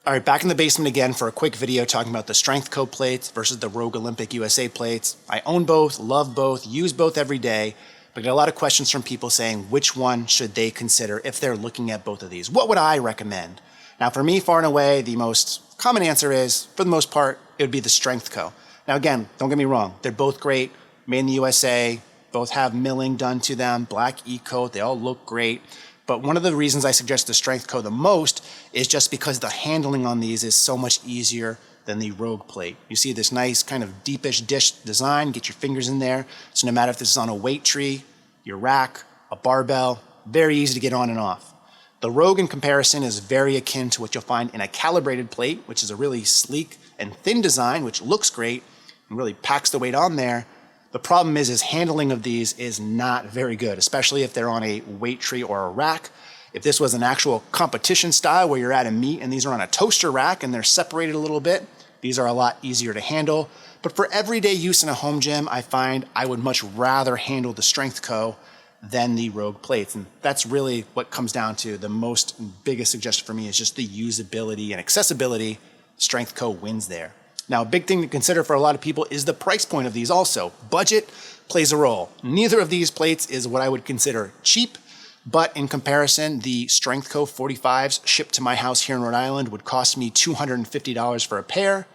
All right, back in the basement again for a quick video talking about the Strength Co plates versus the Rogue Olympic USA plates. I own both, love both, use both every day, but I get a lot of questions from people saying which one should they consider if they're looking at both of these. What would I recommend? Now for me, far and away, the most common answer is, for the most part, it would be the Strength Co. Now again, don't get me wrong, they're both great, made in the USA, both have milling done to them, black E-coat, they all look great. But one of the reasons I suggest the Strength Co the most is just because the handling on these is so much easier than the Rogue plate. You see this nice kind of deepish dish design, get your fingers in there. So no matter if this is on a weight tree, your rack, a barbell, very easy to get on and off. The Rogue in comparison is very akin to what you'll find in a calibrated plate, which is a really sleek and thin design, which looks great and really packs the weight on there. The problem is handling of these is not very good, especially if they're on a weight tree or a rack. If this was an actual competition style where you're at a meet and these are on a toaster rack and they're separated a little bit, these are a lot easier to handle. But for everyday use in a home gym, I find I would much rather handle the Strength Co than the Rogue plates. And that's really what comes down to the most biggest suggestion for me is just the usability and accessibility. Strength Co wins there. Now, a big thing to consider for a lot of people is the price point of these also. Budget plays a role. Neither of these plates is what I would consider cheap, but in comparison, the Strength Co 45s shipped to my house here in Rhode Island would cost me $250 for a pair.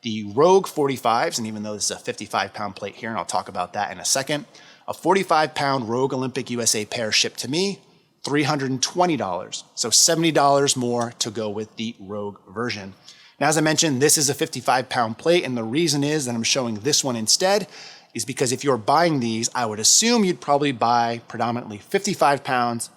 The Rogue 45s, and even though this is a 55-pound plate here, and I'll talk about that in a second, a 45-pound Rogue Olympic USA pair shipped to me, $320. So $70 more to go with the Rogue version. Now, as I mentioned, this is a 55-pound plate, and the reason is that I'm showing this one instead is because if you're buying these, I would assume you'd probably buy predominantly 55 pounds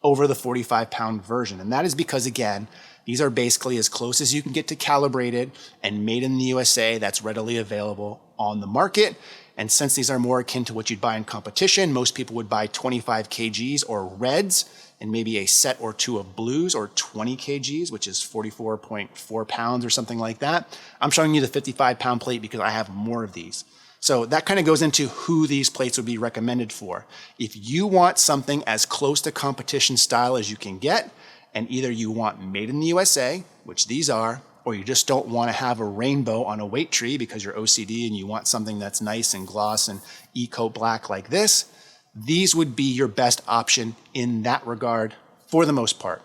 over the 45-pound version. And that is because, again, these are basically as close as you can get to calibrated and made in the USA that's readily available on the market. And since these are more akin to what you'd buy in competition, most people would buy 25 kgs or reds and maybe a set or two of blues or 20 kgs, which is 44.4 pounds or something like that. I'm showing you the 55-pound plate because I have more of these. So that kind of goes into who these plates would be recommended for. If you want something as close to competition style as you can get, and either you want made in the USA, which these are, or you just don't want to have a rainbow on a weight tree because you're OCD and you want something that's nice and gloss and E-coat black like this, these would be your best option in that regard for the most part.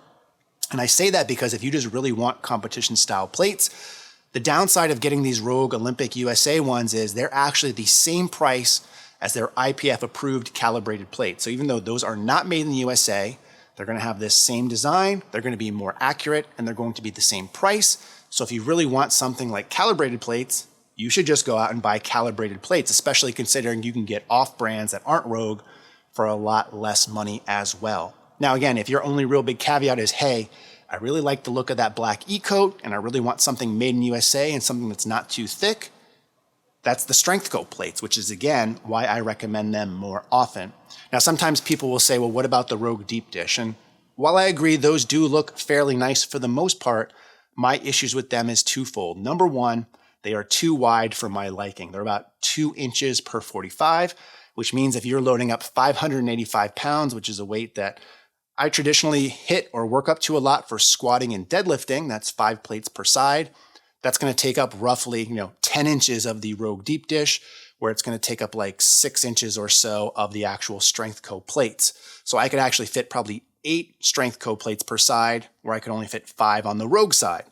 And I say that because if you just really want competition style plates, the downside of getting these Rogue Olympic USA ones is they're actually the same price as their IPF approved calibrated plates. So even though those are not made in the USA, they're going to have this same design, they're going to be more accurate, and they're going to be the same price. So if you really want something like calibrated plates, you should just go out and buy calibrated plates, especially considering you can get off brands that aren't Rogue for a lot less money as well. Now again, if your only real big caveat is, hey, I really like the look of that black E-coat and I really want something made in USA and something that's not too thick, that's the Strength Co plates, which is again why I recommend them more often. Now sometimes people will say, well, what about the Rogue Deep Dish? And while I agree those do look fairly nice for the most part, my issues with them is twofold. Number one, they are too wide for my liking. They're about 2 inches per 45, which means if you're loading up 585 pounds, which is a weight that I traditionally hit or work up to a lot for squatting and deadlifting, that's 5 plates per side, that's going to take up roughly 10 inches of the Rogue Deep Dish, where it's going to take up like 6 inches or so of the actual Strength Co plates. So I could actually fit probably 8 Strength Co plates per side, where I could only fit 5 on the Rogue side.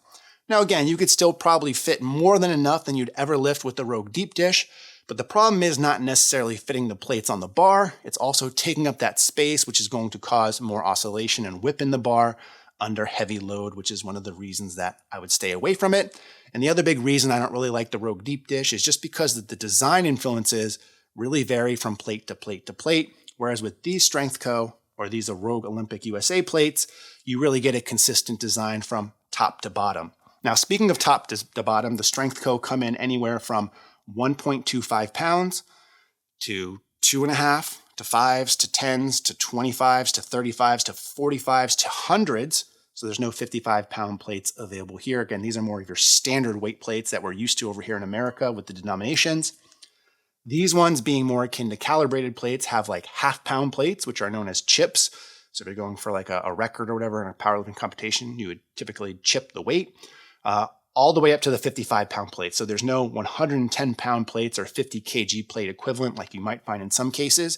Now again, you could still probably fit more than enough than you'd ever lift with the Rogue Deep Dish, but the problem is not necessarily fitting the plates on the bar, it's also taking up that space, which is going to cause more oscillation and whip in the bar under heavy load, which is one of the reasons that I would stay away from it. And the other big reason I don't really like the Rogue Deep Dish is just because the design influences really vary from plate to plate to plate, whereas with these Strength Co or these Rogue Olympic USA plates, you really get a consistent design from top to bottom. Now, speaking of top to bottom, the Strength Co come in anywhere from 1.25 pounds to 2.5 to 5s to 10s to 25s to 35s to 45s to hundreds. So there's no 55-pound plates available here. Again, these are more of your standard weight plates that we're used to over here in America with the denominations. These ones being more akin to calibrated plates have like half-pound plates, which are known as chips. So if you're going for like a record or whatever in a powerlifting competition, you would typically chip the weight. all the way up to the 55-pound plates. So there's no 110-pound plates or 50 kg plate equivalent like you might find in some cases.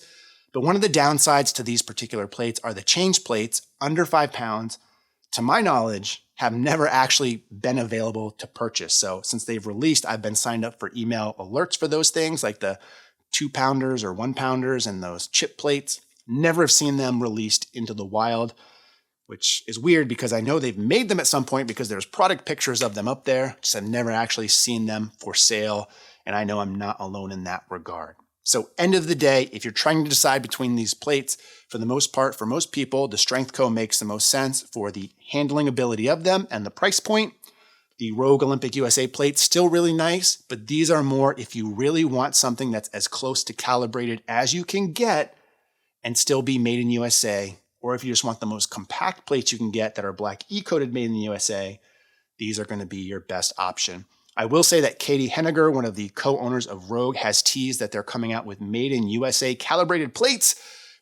But one of the downsides to these particular plates are the change plates under 5 pounds, to my knowledge, have never actually been available to purchase. So since they've released, I've been signed up for email alerts for those things, like the 2-pounders or 1-pounders and those chip plates. Never have seen them released into the wild, which is weird because I know they've made them at some point because there's product pictures of them up there. Just I've never actually seen them for sale, and I know I'm not alone in that regard. So end of the day, if you're trying to decide between these plates, for the most part, for most people, the Strength Co makes the most sense for the handling ability of them and the price point. The Rogue Olympic USA plate's still really nice, but these are more if you really want something that's as close to calibrated as you can get and still be made in USA, or if you just want the most compact plates you can get that are black E-coated made in the USA, these are going to be your best option. I will say that Katie Henniger, one of the co-owners of Rogue, has teased that they're coming out with made in USA calibrated plates,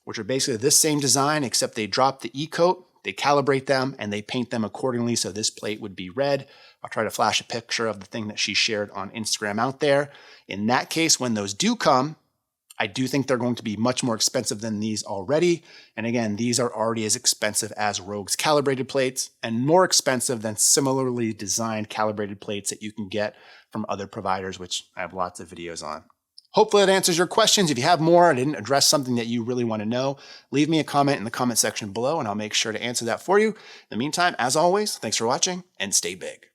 which are basically this same design, except they drop the E-coat, they calibrate them, and they paint them accordingly. So this plate would be red. I'll try to flash a picture of the thing that she shared on Instagram out there. In that case, when those do come, I do think they're going to be much more expensive than these already. And again, these are already as expensive as Rogue's calibrated plates and more expensive than similarly designed calibrated plates that you can get from other providers, which I have lots of videos on. Hopefully that answers your questions. If you have more, I didn't address something that you really want to know, leave me a comment in the comment section below and I'll make sure to answer that for you. In the meantime, as always, thanks for watching and stay big.